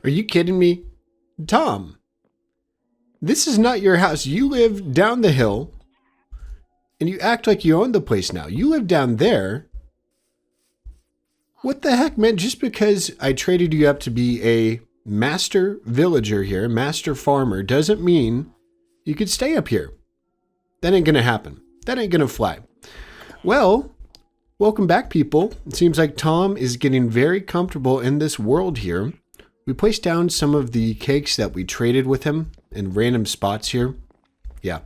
Are you kidding me? Tom, this is not your house. You live down the hill, and you act like you own the place now. You live down there. What the heck, man? Just because I traded you up to be a master villager here, master farmer, doesn't mean you could stay up here. That ain't gonna happen. That ain't gonna fly. Well, welcome back, people. It seems like Tom is getting very comfortable in this world here. We placed down some of the cakes that we traded with him in random spots here. Yeah,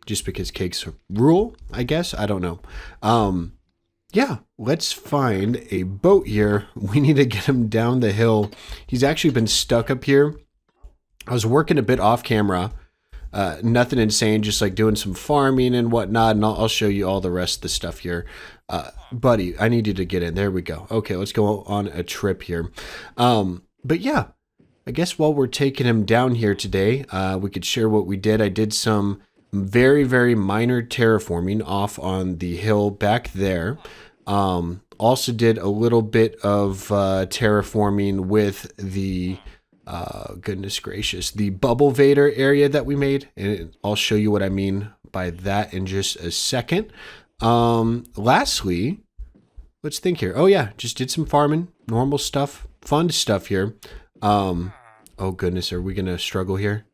just because cakes rule, I guess. I don't know. Yeah, let's find a boat here. We need to get him down the hill. He's actually been stuck up here. I was working a bit off camera. Nothing insane, just like doing some farming and whatnot. And I'll show you all the rest of the stuff here. Buddy, I need you to get in. There we go. Okay, let's go on a trip here. But yeah, I guess while we're taking him down here today, we could share what we did. I did some very, very minor terraforming off on the hill back there. Also did a little bit of terraforming with the, goodness gracious, the bubble vader area that we made. And I'll show you what I mean by that in just a second. Lastly, let's think here. Oh yeah, just did some farming, normal stuff, fun stuff here. Oh goodness, are we gonna struggle here?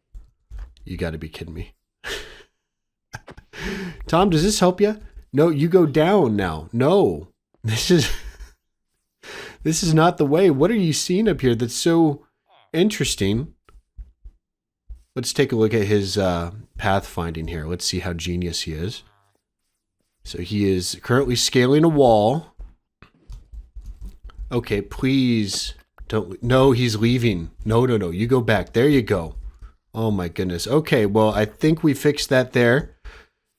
You gotta be kidding me. Tom, does this help you? No, you go down now. No, this is not the way. What are you seeing up here that's so interesting? Let's take a look at his pathfinding here. Let's see how genius he is. So he is currently scaling a wall. Okay, please don't. No, he's leaving. No, you go back. There you go. Oh my goodness. Okay, well, I think we fixed that there.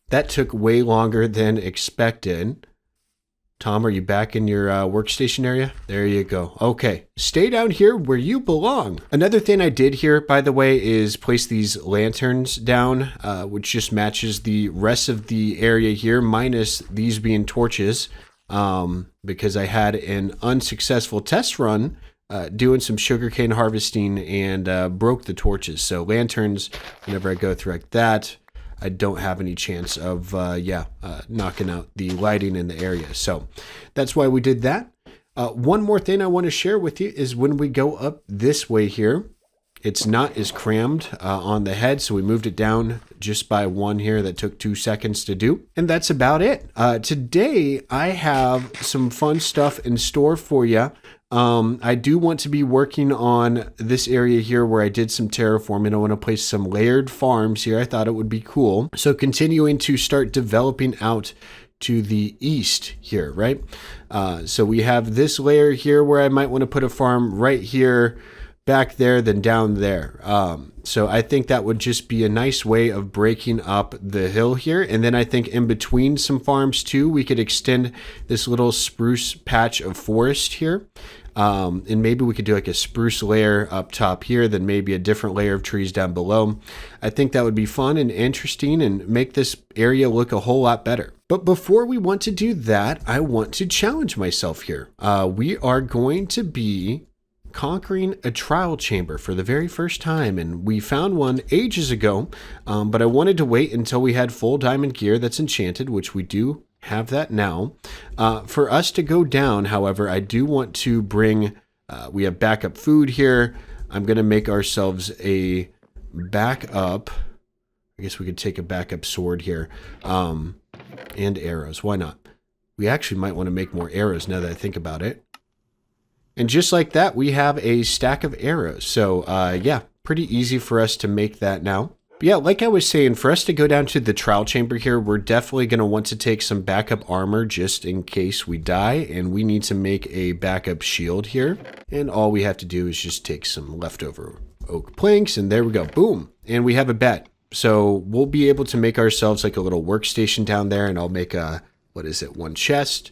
That took way longer than expected. Tom, are you back in your workstation area? There you go. Okay, stay down here where you belong. Another thing I did here, by the way, is place these lanterns down, which just matches the rest of the area here, minus these being torches, because I had an unsuccessful test run doing some sugarcane harvesting and broke the torches. So lanterns, whenever I go through like that, I don't have any chance of, knocking out the lighting in the area. So that's why we did that. One more thing I want to share with you is when we go up this way here, it's not as crammed on the head. So we moved it down just by one here. That took 2 seconds to do. And that's about it. Today, I have some fun stuff in store for you. I do want to be working on this area here where I did some terraforming. I want to place some layered farms here. I thought it would be cool. So continuing to start developing out to the east here, right? So we have this layer here where I might want to put a farm right here, back there, then down there. So I think that would just be a nice way of breaking up the hill here. And then I think in between some farms too, we could extend this little spruce patch of forest here. And maybe we could do like a spruce layer up top here, then maybe a different layer of trees down below. I think that would be fun and interesting and make this area look a whole lot better. But before we want to do that, I want to challenge myself here. We are going to be conquering a trial chamber for the very first time, and we found one ages ago, but I wanted to wait until we had full diamond gear that's enchanted, which we do have that now. For us to go down, however, I do want to bring, we have backup food here. I'm going to make ourselves a backup, I guess we could take a backup sword here, and arrows. Why not? We actually might want to make more arrows now that I think about it. And just like that, we have a stack of arrows. So yeah, pretty easy for us to make that now. But yeah, like I was saying, for us to go down to the trial chamber here, we're definitely going to want to take some backup armor just in case we die. And we need to make a backup shield here. And all we have to do is just take some leftover oak planks. And there we go. Boom. And we have a bed. So we'll be able to make ourselves like a little workstation down there. And I'll make a, what is it, one chest.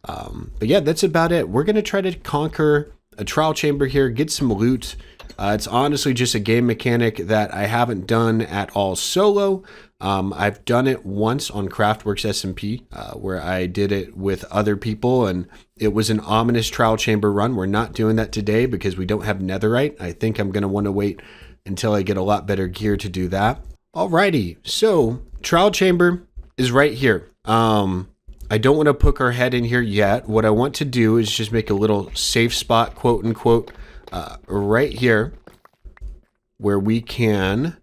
But yeah, that's about it. We're going to try to conquer a trial chamber here, get some loot. It's honestly just a game mechanic that I haven't done at all solo. I've done it once on Craftworks SMP, where I did it with other people, and it was an ominous trial chamber run. We're not doing that today because we don't have netherite. I think I'm going to want to wait until I get a lot better gear to do that. Alrighty, so trial chamber is right here. I don't want to poke our head in here yet. What I want to do is just make a little safe spot, quote unquote, right here where we can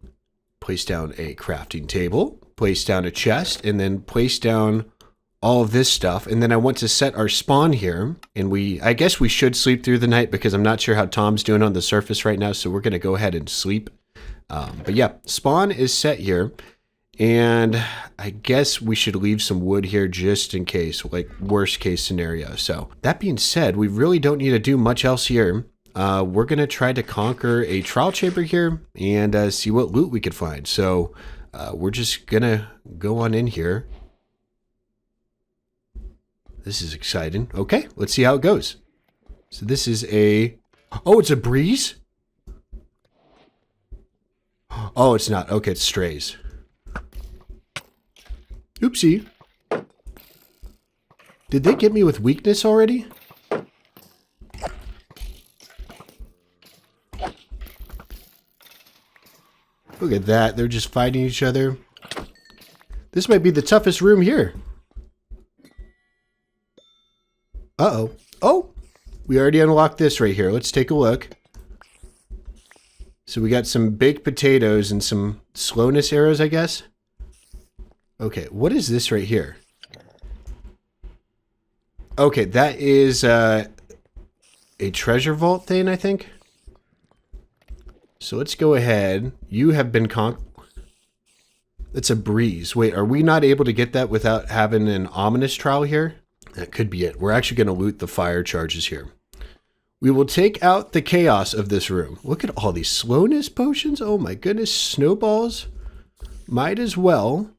place down a crafting table, place down a chest, and then place down all of this stuff. And then I want to set our spawn here. And I guess we should sleep through the night because I'm not sure how Tom's doing on the surface right now. So we're going to go ahead and sleep. But yeah, spawn is set here. And I guess we should leave some wood here just in case, like worst case scenario. So that being said, we really don't need to do much else here. We're going to try to conquer a trial chamber here and see what loot we could find. So we're just going to go on in here. This is exciting. Okay, let's see how it goes. So this is oh, it's a breeze? Oh, it's not. Okay, it's strays. Oopsie. Did they get me with weakness already? Look at that. They're just fighting each other. This might be the toughest room here. Uh-oh. Oh! We already unlocked this right here. Let's take a look. So we got some baked potatoes and some slowness arrows, I guess. Okay, what is this right here? Okay, that is a treasure vault thing, I think. So let's go ahead. You have been It's a breeze. Wait, are we not able to get that without having an ominous trial here? That could be it. We're actually going to loot the fire charges here. We will take out the chaos of this room. Look at all these slowness potions. Oh my goodness, snowballs. Might as well.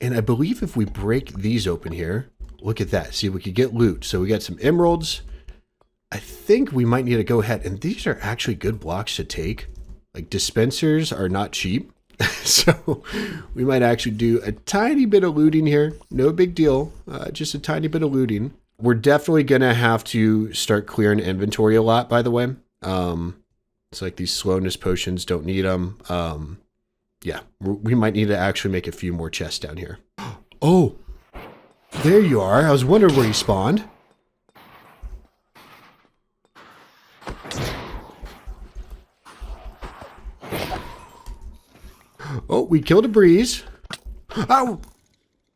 And I believe if we break these open here, look at that. See, we could get loot. So we got some emeralds. I think we might need to go ahead. And these are actually good blocks to take. Like dispensers are not cheap. So we might actually do a tiny bit of looting here. No big deal. Just a tiny bit of looting. We're definitely going to have to start clearing inventory a lot, by the way. It's like these slowness potions, don't need them. Yeah, we might need to actually make a few more chests down here. Oh, there you are. I was wondering where you spawned. Oh, we killed a breeze. Ow!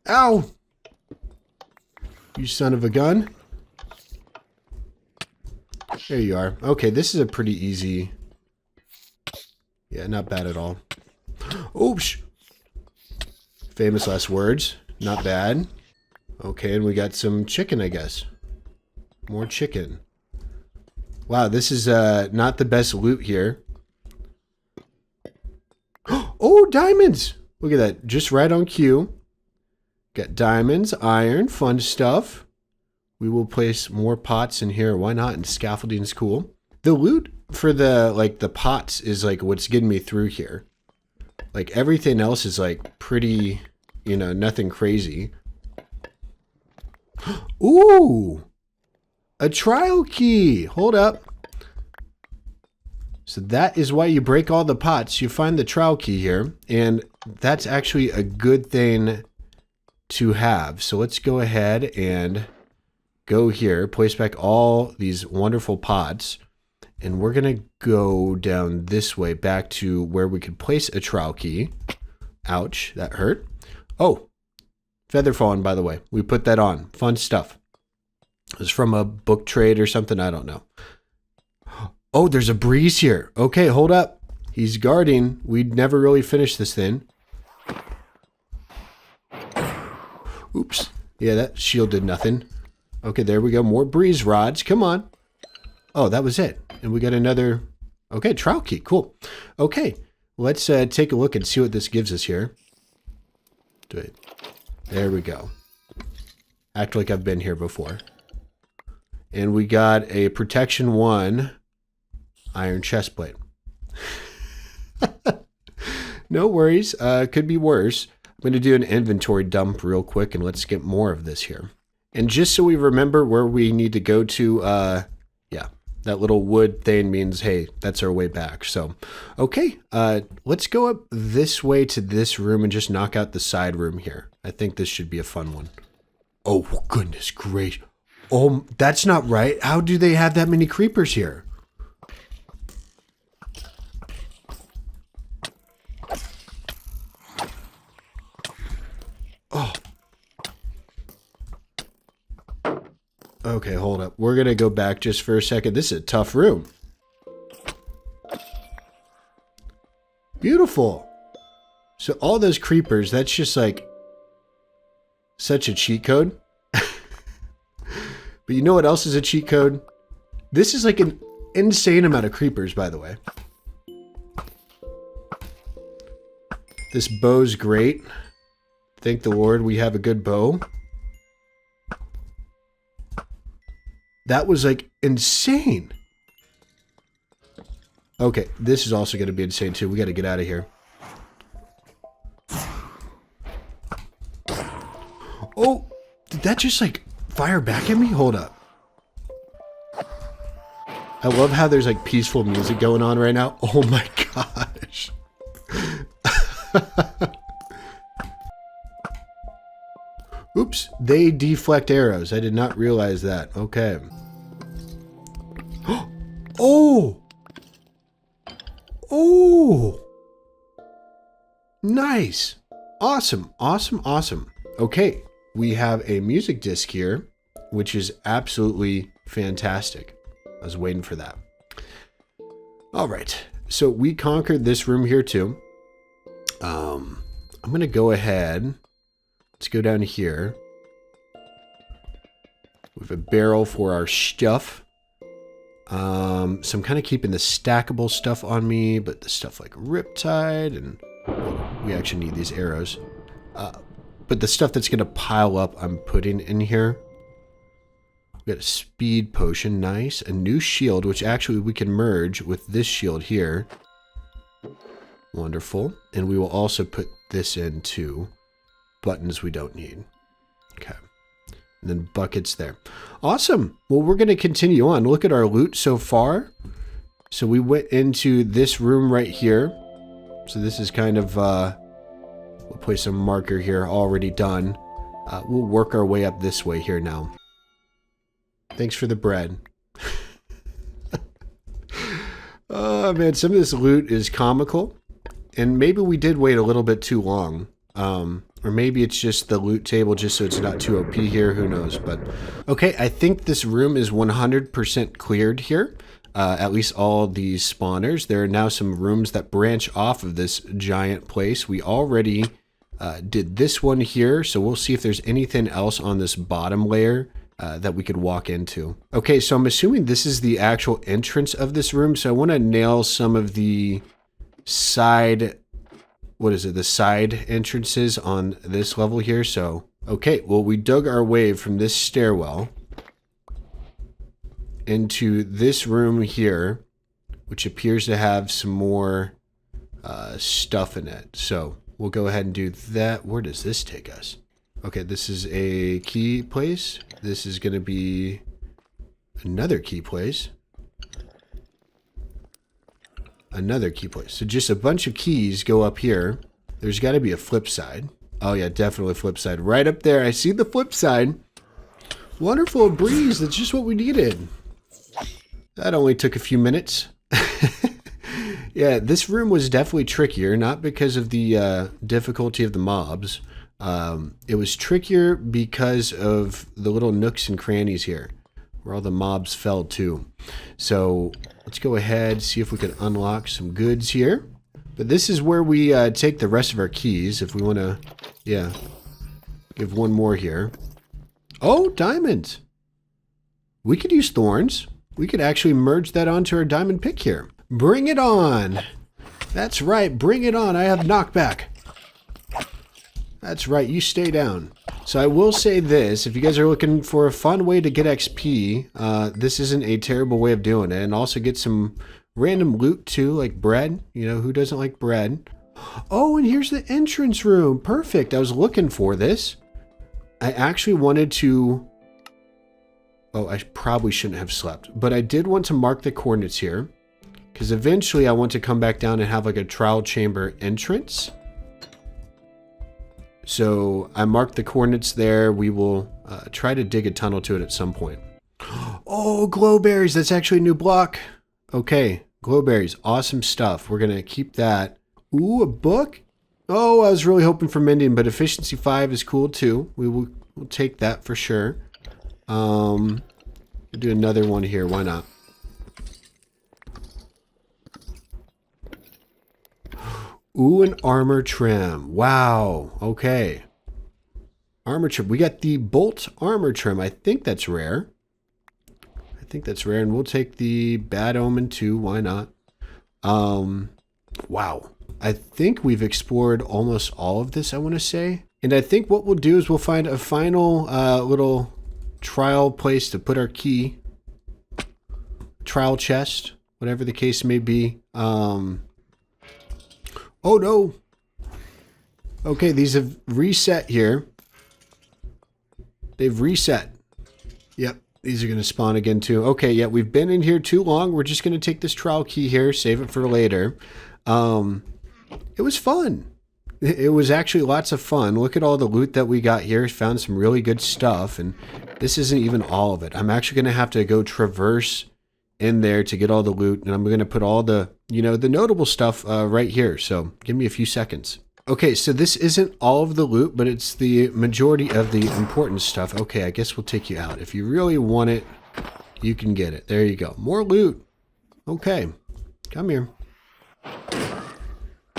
Ow! You son of a gun. There you are. Okay, this is a pretty easy... Yeah, not bad at all. Oops! Famous last words. Not bad. Okay, and we got some chicken, I guess. More chicken. Wow, this is not the best loot here. Oh, diamonds! Look at that. Just right on cue. Got diamonds, iron, fun stuff. We will place more pots in here. Why not? And scaffolding is cool. The loot for the pots is like what's getting me through here. Like everything else is like pretty, you know, nothing crazy. Ooh! A trial key! Hold up. So that is why you break all the pots. You find the trial key here. And that's actually a good thing to have. So let's go ahead and go here. Place back all these wonderful pots. And we're going to go down this way back to where we could place a trial key. Ouch, that hurt. Oh, feather falling, by the way. We put that on. Fun stuff. It was from a book trade or something. I don't know. Oh, there's a breeze here. Okay, hold up. He's guarding. We'd never really finished this thing. Oops. Yeah, that shield did nothing. Okay, there we go. More breeze rods. Come on. Oh, that was it. And we got another... Okay, trial key. Cool. Okay, let's take a look and see what this gives us here. Do it. There we go. Act like I've been here before. And we got a protection 1 iron chest plate. No worries. Could be worse. going to do an inventory dump real quick, and let's get more of this here. And just so we remember where we need to go to, yeah, that little wood thing means, hey, that's our way back. So, okay, let's go up this way to this room and just knock out the side room here. I think this should be a fun one. Oh, goodness gracious. Oh, that's not right. How do they have that many creepers here? Oh. Okay, hold up. We're going to go back just for a second. This is a tough room. Beautiful. So all those creepers, that's just like such a cheat code. But you know what else is a cheat code? This is like an insane amount of creepers, by the way. This bow's great. Thank the Lord we have a good bow. That was like insane. Okay, this is also going to be insane too. We got to get out of here. Oh, did that just like fire back at me? Hold up. I love how there's like peaceful music going on right now. Oh my gosh. Oops, they deflect arrows. I did not realize that. Okay. Oh! Oh! Nice. Awesome, awesome, awesome. Okay, we have a music disc here, which is absolutely fantastic. I was waiting for that. All right, so we conquered this room here too. I'm going to go ahead. Let's go down here. We have a barrel for our stuff. So I'm kind of keeping the stackable stuff on me, but the stuff like Riptide and we actually need these arrows. But the stuff that's going to pile up, I'm putting in here. We got a speed potion, nice. A new shield, which actually we can merge with this shield here. Wonderful. And we will also put this in too. Buttons we don't need. Okay. And then buckets there. Awesome. Well, we're going to continue on. Look at our loot so far. So we went into this room right here. So this is kind of, we'll place a marker here, already done. We'll work our way up this way here now. Thanks for the bread. Oh man, some of this loot is comical. And maybe we did wait a little bit too long. Or maybe it's just the loot table just so it's not too OP here. Who knows? But okay, I think this room is 100% cleared here. At least all these spawners. There are now some rooms that branch off of this giant place. We already did this one here. So we'll see if there's anything else on this bottom layer that we could walk into. Okay, so I'm assuming this is the actual entrance of this room. So I want to nail some of the side... What is it? The side entrances on this level here. So, okay. Well, we dug our way from this stairwell into this room here, which appears to have some more stuff in it. So we'll go ahead and do that. Where does this take us? Okay, this is a key place. This is going to be another key place. Another key place. So just a bunch of keys go up here. There's got to be a flip side. Oh yeah, definitely flip side. Right up there. I see the flip side. Wonderful, a breeze. That's just what we needed. That only took a few minutes. Yeah, this room was definitely trickier. Not because of the difficulty of the mobs. It was trickier because of the little nooks and crannies here. Where all the mobs fell to. So let's go ahead, see if we can unlock some goods here. But this is where we take the rest of our keys if we want to, yeah, give one more here. Oh, diamonds. We could use thorns. We could actually merge that onto our diamond pick here. Bring it on. That's right, bring it on. I have knockback. That's right, you stay down. So I will say this, if you guys are looking for a fun way to get XP, this isn't a terrible way of doing it. And also get some random loot too, like bread. You know, who doesn't like bread? Oh, and here's the entrance room. Perfect. I was looking for this. I actually wanted to... Oh, I probably shouldn't have slept. But I did want to mark the coordinates here. Because eventually I want to come back down and have like a trial chamber entrance. So I marked the coordinates there. We will try to dig a tunnel to it at some point. Oh, glowberries. That's actually a new block. Okay, glowberries. Awesome stuff. We're going to keep that. Ooh, a book? Oh, I was really hoping for mending, but efficiency 5 is cool too. We'll take that for sure. We'll do another one here. Why not? Ooh, an armor trim. Wow. Okay. Armor trim. We got the bolt armor trim. I think that's rare. And we'll take the bad omen too. Why not? Wow. I think we've explored almost all of this, I want to say. And I think what we'll do is we'll find a final little trial place to put our key. Trial chest, whatever the case may be. Oh no. Okay, these have reset here. They've reset. Yep, these are going to spawn again too. Okay, yeah, we've been in here too long. We're just going to take this trial key here, save it for later. It was fun. It was actually lots of fun. Look at all the loot that we got here. Found some really good stuff, and this isn't even all of it. I'm actually going to have to go traverse in there to get all the loot, and I'm going to put all the, you know, the notable stuff right here. So give me a few seconds. Okay, so this isn't all of the loot, but it's the majority of the important stuff. Okay, I guess we'll take you out. If you really want it, you can get it. There you go. More loot. Okay, come here.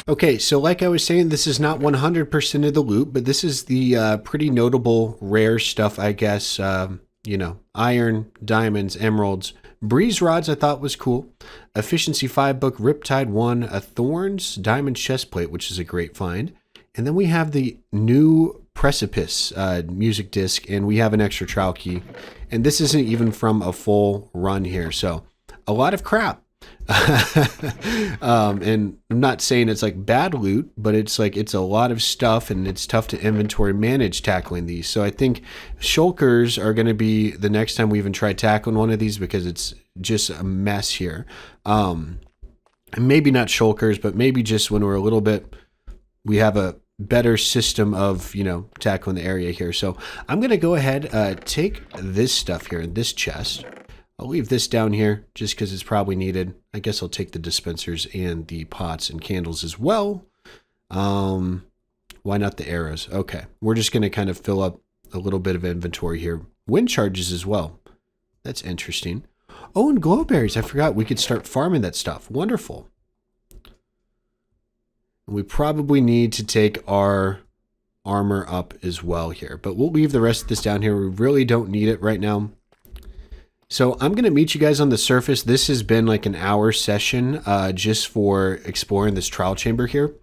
Okay, so like I was saying, this is not 100% of the loot, but this is the pretty notable rare stuff, I guess. You know, iron, diamonds, emeralds. Breeze rods I thought was cool. Efficiency 5 book, Riptide 1, a Thorns diamond chestplate, which is a great find. And then we have the new Precipice music disc, and we have an extra trial key. And this isn't even from a full run here, so a lot of crap. And I'm not saying it's like bad loot, but it's like it's a lot of stuff, and it's tough to inventory manage tackling these. So I think shulkers are going to be the next time we even try tackling one of these, because it's just a mess here. Maybe not shulkers, but maybe just when we're a little bit, we have a better system of, you know, tackling the area here. So I'm going to go ahead, take this stuff here in this chest. I'll leave this down here just because it's probably needed. I guess I'll take the dispensers and the pots and candles as well. Why not the arrows? Okay, we're just going to kind of fill up a little bit of inventory here. Wind charges as well. That's interesting. Oh, and glowberries. I forgot we could start farming that stuff. Wonderful. We probably need to take our armor up as well here, but we'll leave the rest of this down here. We really don't need it right now. So I'm going to meet you guys on the surface. This has been like an hour session just for exploring this trial chamber here.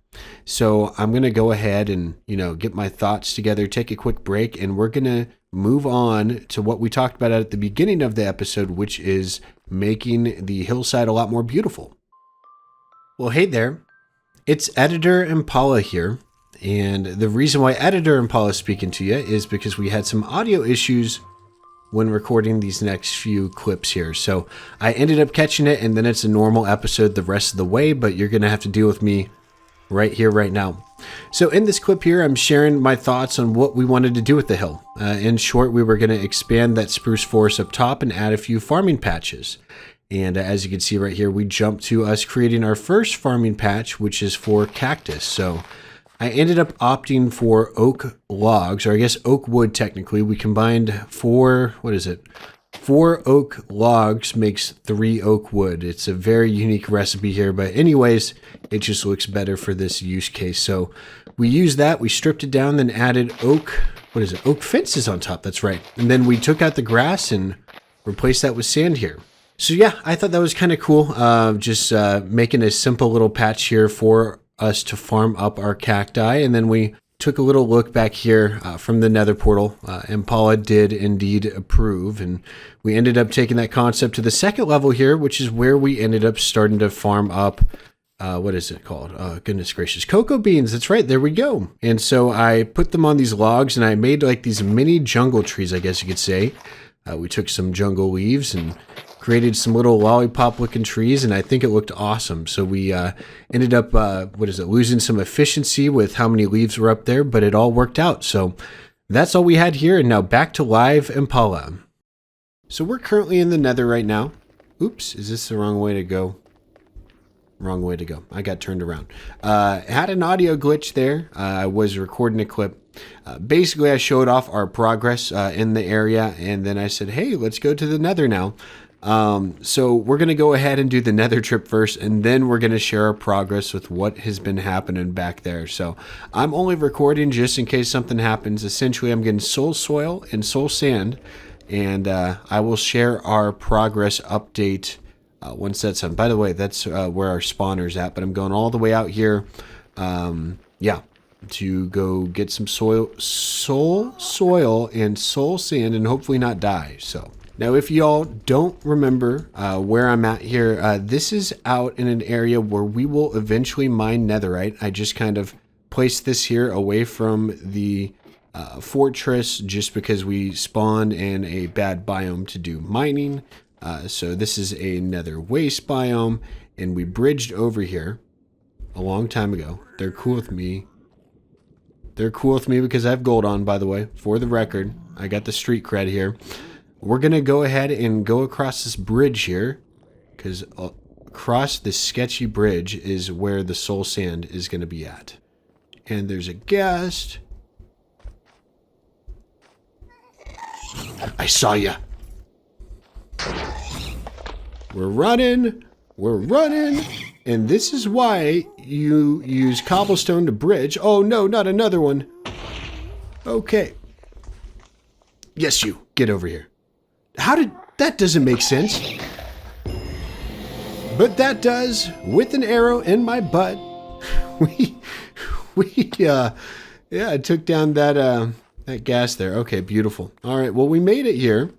So I'm going to go ahead and, you know, get my thoughts together, take a quick break, and we're going to move on to what we talked about at the beginning of the episode, which is making the hillside a lot more beautiful. Well, hey there. It's Editor Impala here. And the reason why Editor Impala is speaking to you is because we had some audio issues when recording these next few clips here. So I ended up catching it, and then it's a normal episode the rest of the way, but you're going to have to deal with me right here, right now. So in this clip here, I'm sharing my thoughts on what we wanted to do with the hill. In short, we were going to expand that spruce forest up top and add a few farming patches. And as you can see right here, we jumped to us creating our first farming patch, which is for cactus. So I ended up opting for oak logs, or I guess oak wood technically. We combined four oak logs makes 3 oak wood. It's a very unique recipe here, but anyways, it just looks better for this use case. So we used that, we stripped it down, then added oak fences on top, that's right. And then we took out the grass and replaced that with sand here. So yeah, I thought that was kind of cool, just making a simple little patch here for us to farm up our cacti. And then we took a little look back here from the Nether portal. Impala did indeed approve, and we ended up taking that concept to the second level here, which is where we ended up starting to farm up what is it called? Goodness gracious, cocoa beans. That's right. There we go. And so I put them on these logs and I made like these mini jungle trees, I guess you could say. We took some jungle leaves and created some little lollipop looking trees, and I think it looked awesome. So we ended up, losing some efficiency with how many leaves were up there, but it all worked out. So that's all we had here. And now back to live Impala. So we're currently in the Nether right now. Oops, is this the wrong way to go? Wrong way to go. I got turned around. Had an audio glitch there. I was recording a clip. Basically, I showed off our progress in the area, and then I said, hey, let's go to the Nether now. So we're going to go ahead and do the Nether trip first, and then we're going to share our progress with what has been happening back there. So I'm only recording just in case something happens. Essentially, I'm getting soul soil and soul sand, and I will share our progress update once that's done. By the way, that's where our spawner's at, but I'm going all the way out here, to go get some soil and soul sand and hopefully not die. So now if y'all don't remember where I'm at here, this is out in an area where we will eventually mine netherite. I just kind of placed this here away from the fortress just because we spawned in a bad biome to do mining. So this is a nether waste biome, and we bridged over here a long time ago. They're cool with me. They're cool with me because I have gold on, by the way, for the record. I got the street cred here. We're going to go ahead and go across this bridge here, because across this sketchy bridge is where the soul sand is going to be at. And there's a guest. I saw ya. We're running, and this is why you use cobblestone to bridge. Oh no, not another one. Okay. Yes, you, get over here. That doesn't make sense. But that does, with an arrow in my butt. I took down that gas there. Okay, beautiful. All right, well, we made it here.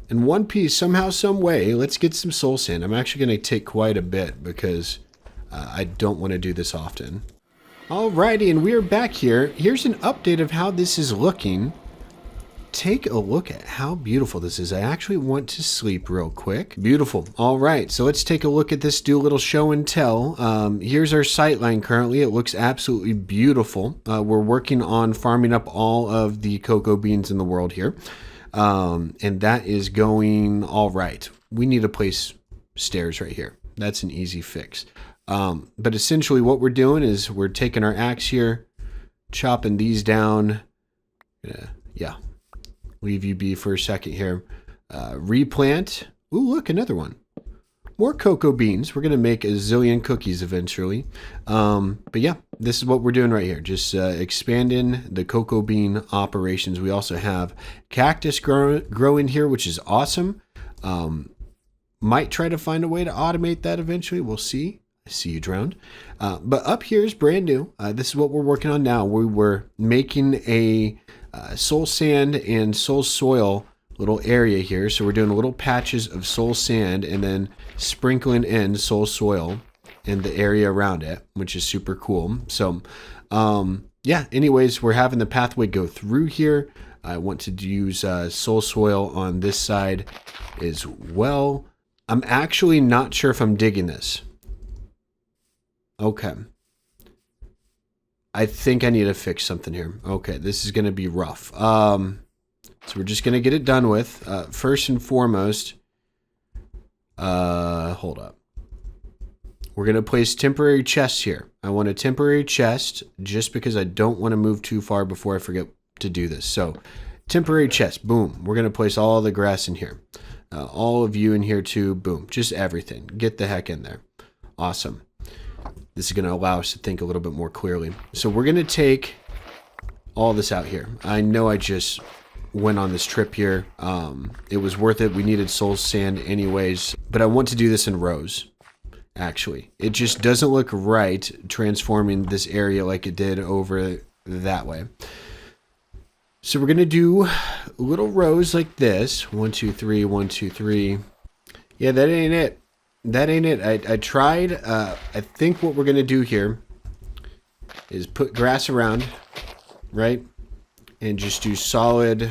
In one piece, somehow, some way. Let's get some soul sand. I'm actually going to take quite a bit because I don't want to do this often. Alrighty, and we are back here. Here's an update of how this is looking. Take a look at how beautiful this is. I actually want to sleep real quick. Beautiful. All right, so let's take a look at this, do a little show and tell. Here's our sightline currently. It looks absolutely beautiful. We're working on farming up all of the cocoa beans in the world here. And that is going all right. We need to place stairs right here. That's an easy fix. But essentially what we're doing is we're taking our axe here, chopping these down. Leave you be for a second here. Replant. Ooh, look, another one. More cocoa beans. We're going to make a zillion cookies eventually. But yeah, this is what we're doing right here. Just expanding the cocoa bean operations. We also have cactus growing here, which is awesome. Might try to find a way to automate that eventually. We'll see. I see you drowned. But up here is brand new. This is what we're working on now. We were making a soul sand and soul soil little area here. So we're doing little patches of soul sand and then sprinkling in soul soil in the area around it, which is super cool. So yeah, anyways, we're having the pathway go through here. I want to use soul soil on this side as well. I'm actually not sure if I'm digging this. Okay. I think I need to fix something here. Okay, this is going to be rough. So we're just going to get it done with. First and foremost, hold up. We're going to place temporary chests here. I want a temporary chest just because I don't want to move too far before I forget to do this. So temporary chest, boom. We're going to place all the grass in here. All of you in here too, boom. Just everything. Get the heck in there. Awesome. This is going to allow us to think a little bit more clearly. So we're going to take all this out here. I know I just went on this trip here. It was worth it. We needed soul sand anyways, but I want to do this in rows. Actually, it just doesn't look right transforming this area like it did over that way. So we're going to do little rows like this. 1, 2, 3, 1, 2, 3. Yeah, that ain't it. that ain't it. I tried. I think what we're going to do here is put grass around, right? And just do solid,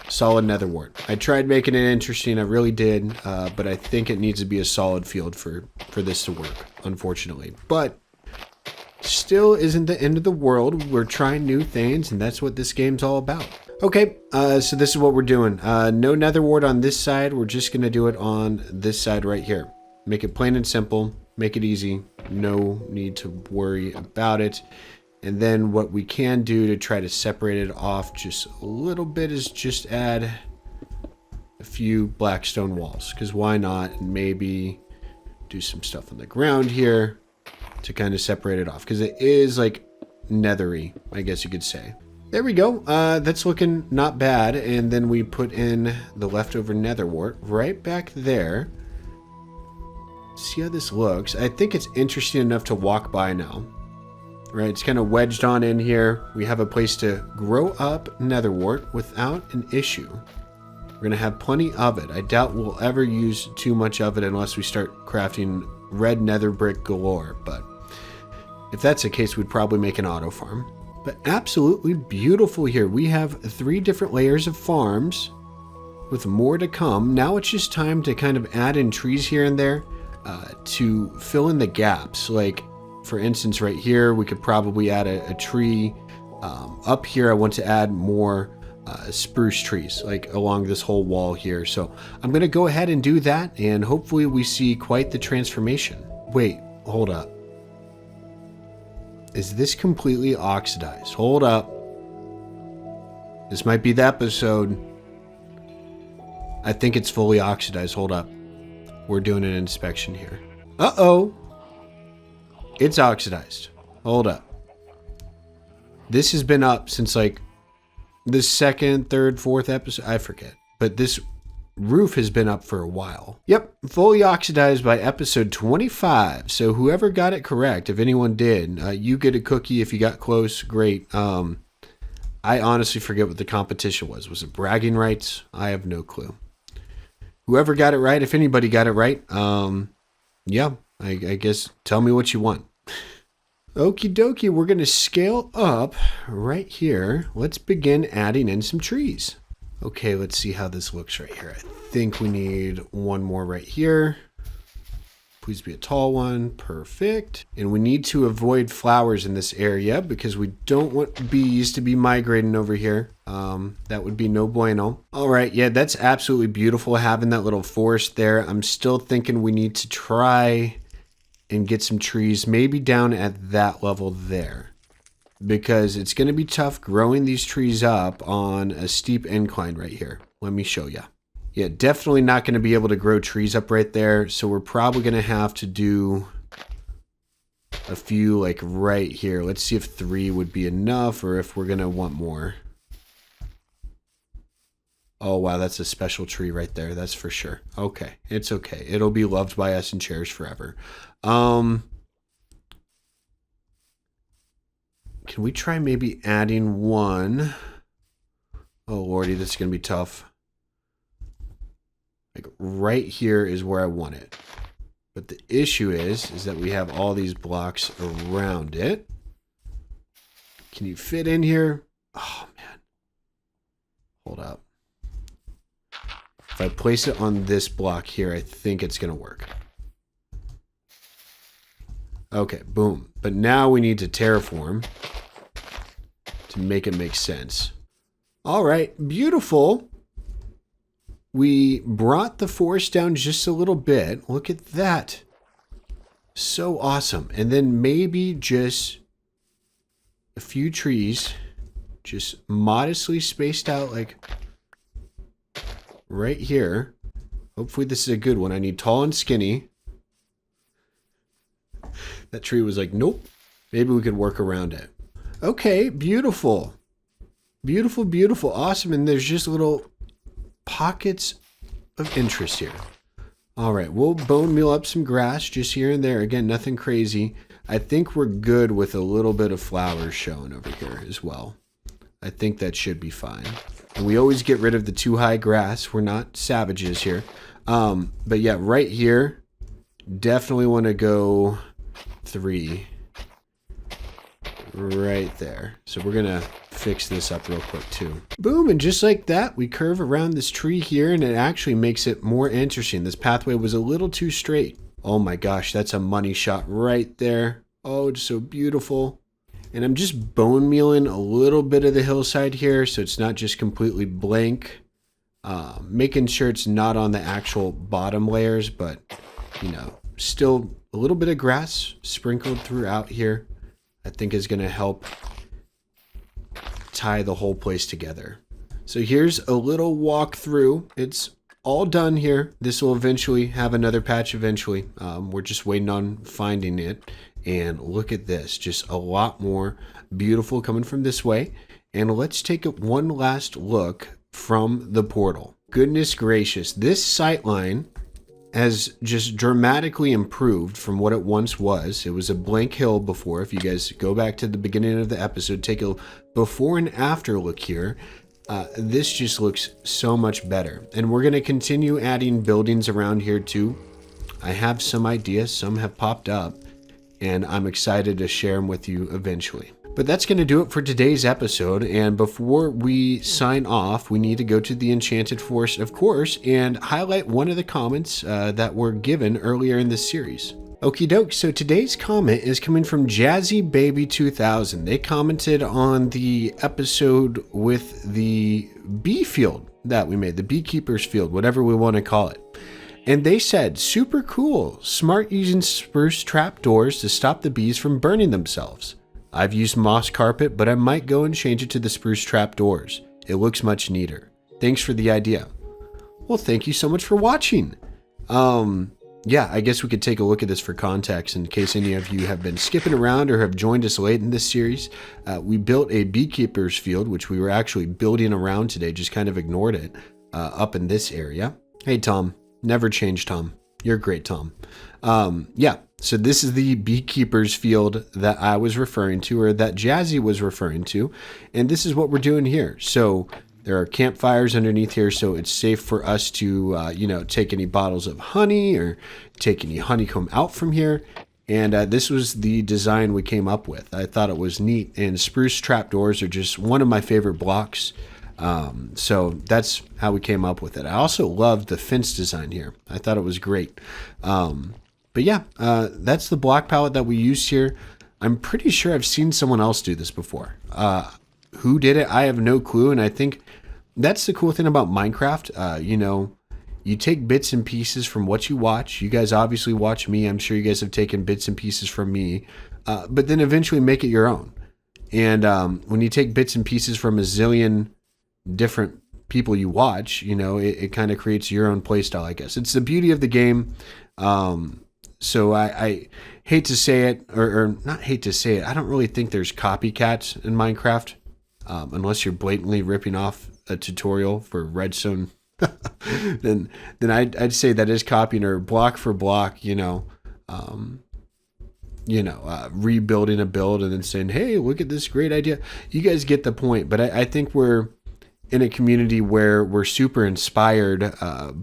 solid nether wart. I tried making it interesting. I really did. But I think it needs to be a solid field for this to work, unfortunately. But still isn't the end of the world. We're trying new things, and that's what this game's all about. Okay, so this is what we're doing. No nether wart on this side. We're just going to do it on this side right here. Make it plain and simple. Make it easy. No need to worry about it. And then what we can do to try to separate it off just a little bit is just add a few black stone walls. Because why not? And maybe do some stuff on the ground here to kind of separate it off. Because it is like nethery, I guess you could say. There we go. That's looking not bad. And then we put in the leftover nether wart right back there. See how this looks. I think it's interesting enough to walk by now. Right, it's kind of wedged on in here. We have a place to grow up nether wart without an issue. We're going to have plenty of it. I doubt we'll ever use too much of it unless we start crafting red nether brick galore. But if that's the case, we'd probably make an auto farm. But absolutely beautiful here. We have 3 different layers of farms with more to come. Now it's just time to kind of add in trees here and there to fill in the gaps. Like, for instance, right here, we could probably add a tree. Up here, I want to add more spruce trees, like along this whole wall here. So I'm going to go ahead and do that, and hopefully we see quite the transformation. Wait, hold up. Is this completely oxidized? Hold up. This might be the episode. I think it's fully oxidized. Hold up. We're doing an inspection here. Uh-oh. It's oxidized. Hold up. This has been up since like the 2nd, 3rd, 4th episode. I forget. But this roof has been up for a while. Yep. Fully oxidized by episode 25. So whoever got it correct, if anyone did, you get a cookie. If you got close, great. I honestly forget what the competition was. Was it bragging rights? I have no clue. Whoever got it right, if anybody got it right, yeah, I guess tell me what you want. Okie dokie, we're going to scale up right here. Let's begin adding in some trees. Okay, let's see how this looks right here. I think we need one more right here. Please be a tall one. Perfect. And we need to avoid flowers in this area because we don't want bees to be migrating over here. That would be no bueno. All right, yeah, that's absolutely beautiful having that little forest there. I'm still thinking we need to try and get some trees maybe down at that level there, because it's going to be tough growing these trees up on a steep incline right here. Let me show you. Yeah, definitely not going to be able to grow trees up right there, so we're probably going to have to do a few like right here. Let's see if 3 would be enough or if we're going to want more. Oh, wow, that's a special tree right there. That's for sure. Okay, it's okay. It'll be loved by us and cherished forever. Can we try maybe adding one? Oh, lordy, this is going to be tough. Like right here is where I want it. But the issue is that we have all these blocks around it. Can you fit in here? Oh, man. Hold up. If I place it on this block here, I think it's going to work. Okay, boom. But now we need to terraform to make it make sense. All right, beautiful. We brought the forest down just a little bit. Look at that. So awesome. And then maybe just a few trees, just modestly spaced out like right here. Hopefully this is a good one. I need tall and skinny. That tree was like, nope. Maybe we could work around it. Okay, beautiful. Beautiful, beautiful. Awesome. And there's just little pockets of interest here. All right, we'll bone meal up some grass just here and there. Again, nothing crazy. I think we're good with a little bit of flowers showing over here as well. I think that should be fine. And we always get rid of the too high grass. We're not savages here. But yeah, right here, definitely want to go 3 right there. So we're going to fix this up real quick too. Boom, and just like that, we curve around this tree here, and it actually makes it more interesting. This pathway was a little too straight. Oh my gosh, that's a money shot right there. Oh, it's so beautiful. And I'm just bone mealing a little bit of the hillside here, so it's not just completely blank. Making sure it's not on the actual bottom layers, but, you know, still a little bit of grass sprinkled throughout here, I think is going to help tie the whole place together. So here's a little walkthrough. It's all done here. This will eventually have another patch eventually. We're just waiting on finding it. And look at this, just a lot more beautiful coming from this way. And let's take one last look from the portal. Goodness gracious, this sightline has just dramatically improved from what it once was. It was a blank hill before. If you guys go back to the beginning of the episode, take a before and after look here. This just looks so much better. And we're going to continue adding buildings around here too. I have some ideas, some have popped up, and I'm excited to share them with you eventually. But that's going to do it for today's episode. And before we sign off, we need to go to the Enchanted Forest, of course, and highlight one of the comments that were given earlier in this series. Okie doke, so today's comment is coming from Jazzy Baby 2000. They commented on the episode with the bee field that we made, the beekeeper's field, whatever we want to call it. And they said, super cool, smart using spruce trapdoors to stop the bees from burning themselves. I've used moss carpet, but I might go and change it to the spruce trapdoors. It looks much neater. Thanks for the idea. Well, thank you so much for watching. Yeah, I guess we could take a look at this for context in case any of you have been skipping around or have joined us late in this series. We built a beekeeper's field, which we were actually building around today, just kind of ignored it, up in this area. Hey, Tom. Never change, Tom. You're great, Tom. Yeah, so this is the beekeeper's field that I was referring to, or that Jazzy was referring to, and this is what we're doing here. So there are campfires underneath here, so it's safe for us to, you know, take any bottles of honey or take any honeycomb out from here. And this was the design we came up with. I thought it was neat, and spruce trapdoors are just one of my favorite blocks. So that's how we came up with it. I also loved the fence design here. I thought it was great. But yeah, that's the block palette that we used here. I'm pretty sure I've seen someone else do this before. Who did it? I have no clue. And I think that's the cool thing about Minecraft. You know, you take bits and pieces from what you watch. You guys obviously watch me. I'm sure you guys have taken bits and pieces from me, but then eventually make it your own. And when you take bits and pieces from a zillion different people you watch, you know, it kind of creates your own play style, I guess. It's the beauty of the game. So I hate to say it, or not hate to say it, I don't really think there's copycats in Minecraft, unless you're blatantly ripping off a tutorial for redstone. then I'd say that is copying, or block for block, rebuilding a build and then saying, hey, look at this great idea. You guys get the point. But I think we're in a community where we're super inspired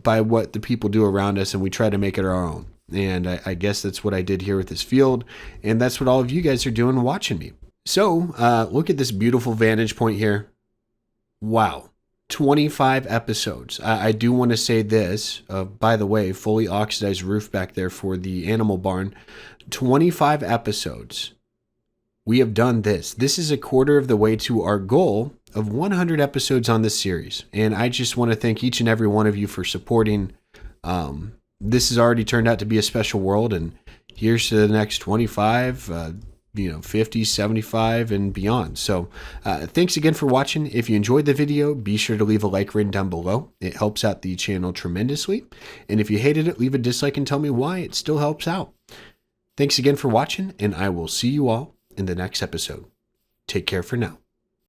by what the people do around us, and we try to make it our own. And I guess that's what I did here with this field, and that's what all of you guys are doing watching me. So look at this beautiful vantage point here. Wow, 25 episodes. I do want to say this, by the way, fully oxidized roof back there for the animal barn. 25 episodes. We have done this. This is a quarter of the way to our goal of 100 episodes on this series. And I just want to thank each and every one of you for supporting. This has already turned out to be a special world, and here's to the next 25, 50, 75, and beyond. So thanks again for watching. If you enjoyed the video, be sure to leave a like written down below. It helps out the channel tremendously. And if you hated it, leave a dislike and tell me why. It still helps out. Thanks again for watching, and I will see you all in the next episode. Take care for now.